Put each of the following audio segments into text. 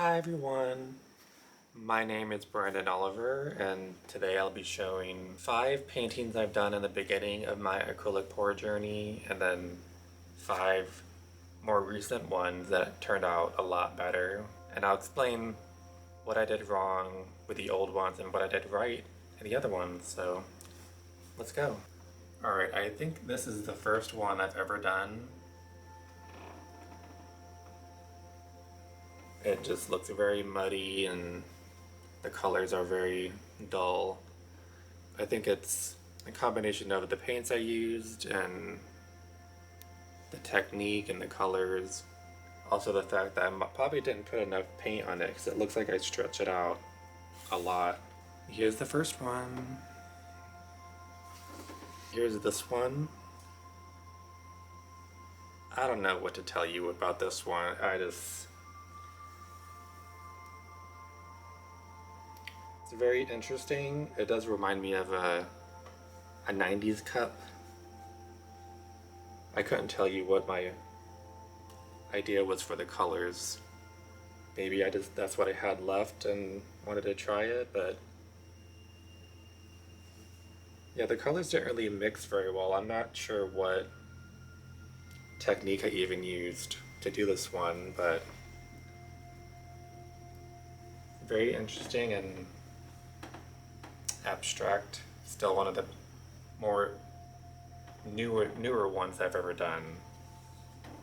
Hi everyone, my name is Brandon Oliver and today I'll be showing 5 paintings I've done in the beginning of my acrylic pour journey and then 5 more recent ones that turned out a lot better. And I'll explain what I did wrong with the old ones and what I did right in the other ones, so let's go. Alright, I think this is the first one I've ever done. It just looks very muddy and the colors are very dull. I think it's a combination of the paints I used and the technique and the colors. Also the fact that I probably didn't put enough paint on it because it looks like I stretch it out a lot. Here's the first one. Here's this one. I don't know what to tell you about this one. It's very interesting. It does remind me of a 90s cup. I couldn't tell you what my idea was for the colors. Maybe that's what I had left and wanted to try it, but yeah, the colors didn't really mix very well. I'm not sure what technique I even used to do this one, but very interesting and abstract. Still one of the more newer ones I've ever done,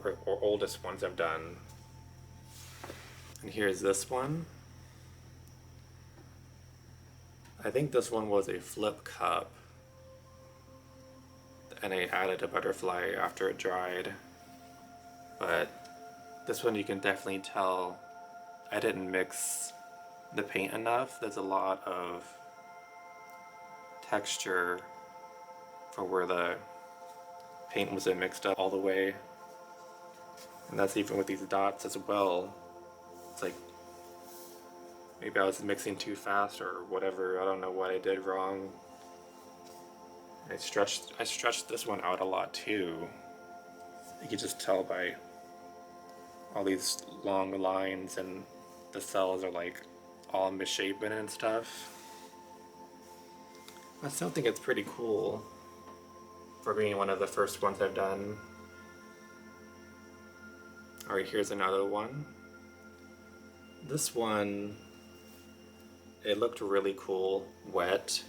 or oldest ones I've done. And here's this one. I think this one was a flip cup, and I added a butterfly after it dried. But this one you can definitely tell I didn't mix the paint enough. There's a lot of texture for where the paint wasn't mixed up all the way. And that's even with these dots as well. It's like maybe I was mixing too fast or whatever. I don't know what I did wrong. I stretched this one out a lot too. You can just tell by all these long lines and the cells are like all misshapen and stuff. I still think it's pretty cool for being one of the first ones I've done. Alright, here's another one. This one, it looked really cool, wet,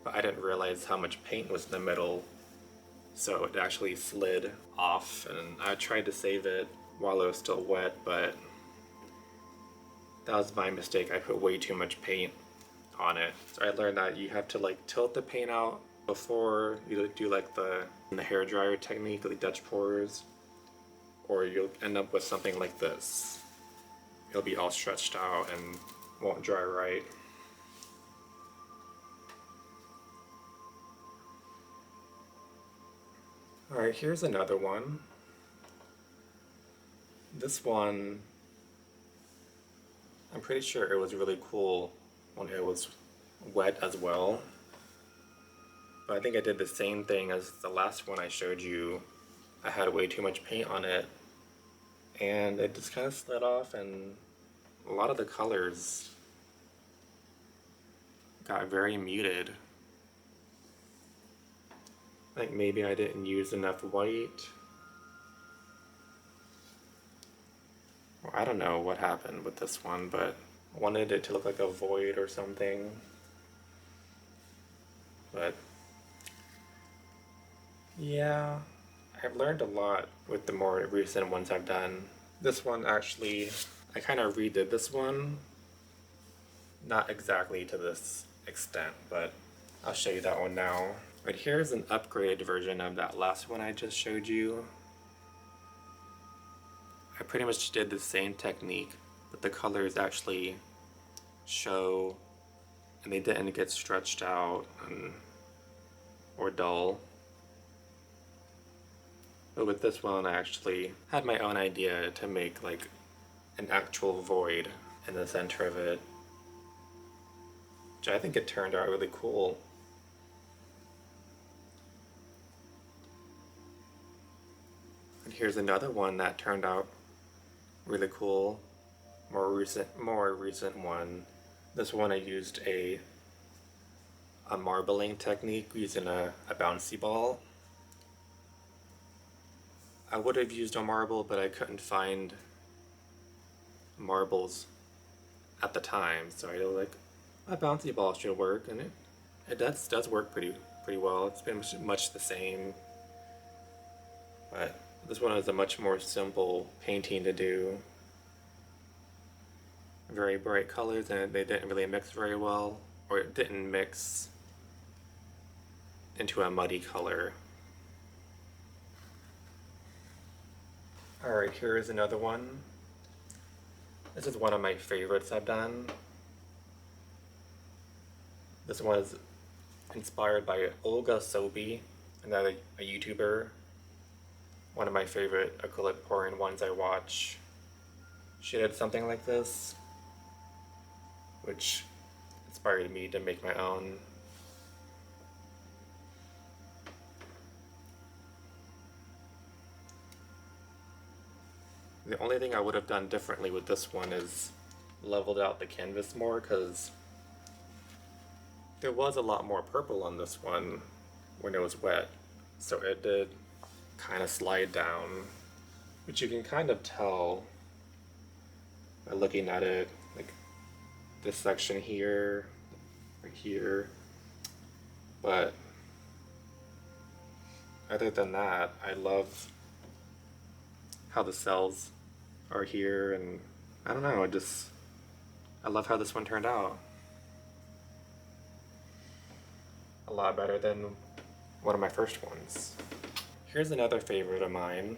but I didn't realize how much paint was in the middle, so it actually slid off, and I tried to save it while it was still wet, but that was my mistake. I put way too much paint on it. So I learned that you have to like tilt the paint out before you do like the hair dryer technique, the Dutch pourers, or you'll end up with something like this. It'll be all stretched out and won't dry right. Alright, here's another one. This one, I'm pretty sure it was really cool when it was wet as well. But I think I did the same thing as the last one I showed you. I had way too much paint on it, and it just kind of slid off, and a lot of the colors got very muted. I think maybe I didn't use enough white. Well, I don't know what happened with this one, but I wanted it to look like a void or something. But yeah, I've learned a lot with the more recent ones I've done. This one actually, I kind of redid this one. Not exactly to this extent, but I'll show you that one now. But here's an upgraded version of that last one I just showed you. I pretty much did the same technique, but the colors actually show and they didn't get stretched out or dull. But with this one I actually had my own idea to make like an actual void in the center of it, which I think it turned out really cool. And here's another one that turned out really cool. more recent one. This one I used a marbling technique using a bouncy ball. I would have used a marble, but I couldn't find marbles at the time, so I was like, a bouncy ball should work, and it does work pretty well. It's been much the same, but this one is a much more simple painting to do. Very bright colors, and they didn't really mix very well, or it didn't mix into a muddy color. Alright, here is another one. This is one of my favorites I've done. This one is inspired by Olga Sobi, another a YouTuber. One of my favorite acrylic pouring ones I watch. She did something like this, which inspired me to make my own. The only thing I would have done differently with this one is leveled out the canvas more, because there was a lot more purple on this one when it was wet, so it did kind of slide down, which you can kind of tell by looking at it, like this section here, right here. But other than that, I love how the cells are here, and I don't know, I love how this one turned out. A lot better than one of my first ones. Here's another favorite of mine.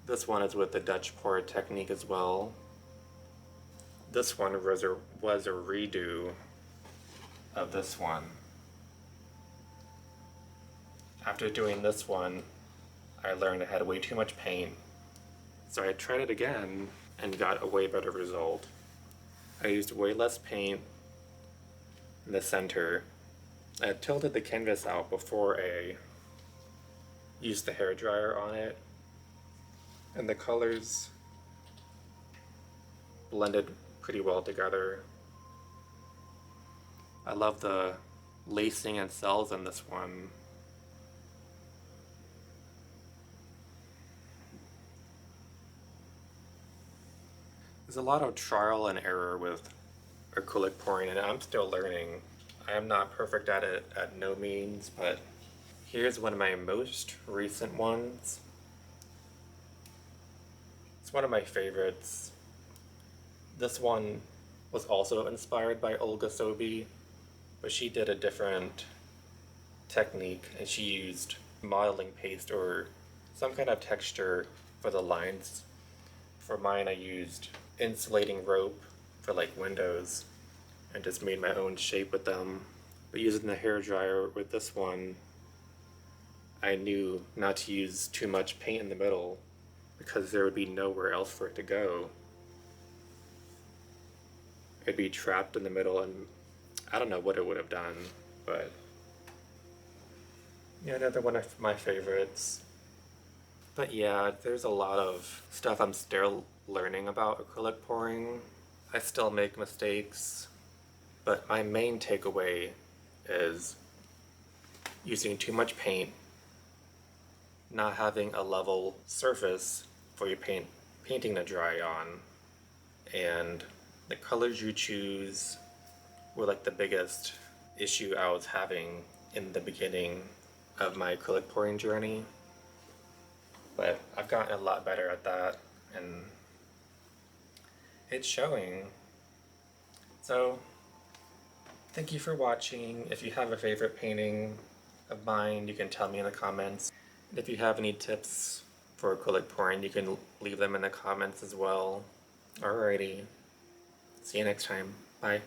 This one is with the Dutch pour technique as well. This one was a redo of this one. After doing this one, I learned I had way too much paint, so I tried it again and got a way better result. I used way less paint in the center. I had tilted the canvas out before I used the hairdryer on it, and the colors blended pretty well together. I love the lacing and cells in this one. There's a lot of trial and error with acrylic pouring, and I'm still learning. I am not perfect at it at no means, but here's one of my most recent ones. It's one of my favorites. This one was also inspired by Olga Sobi, but she did a different technique, and she used modeling paste or some kind of texture for the lines. For mine, I used insulating rope for like windows and just made my own shape with them. But using the hairdryer with this one, I knew not to use too much paint in the middle because there would be nowhere else for it to go. It'd be trapped in the middle, and I don't know what it would have done, but yeah, another one of my favorites. But yeah, there's a lot of stuff I'm still learning about acrylic pouring. I still make mistakes, but my main takeaway is using too much paint, not having a level surface for your painting to dry on, and the colors you choose were like the biggest issue I was having in the beginning of my acrylic pouring journey. But I've gotten a lot better at that, and it's showing. So thank you for watching. If you have a favorite painting of mine, you can tell me in the comments. And if you have any tips for acrylic pouring, you can leave them in the comments as well. Alrighty. See you next time. Bye.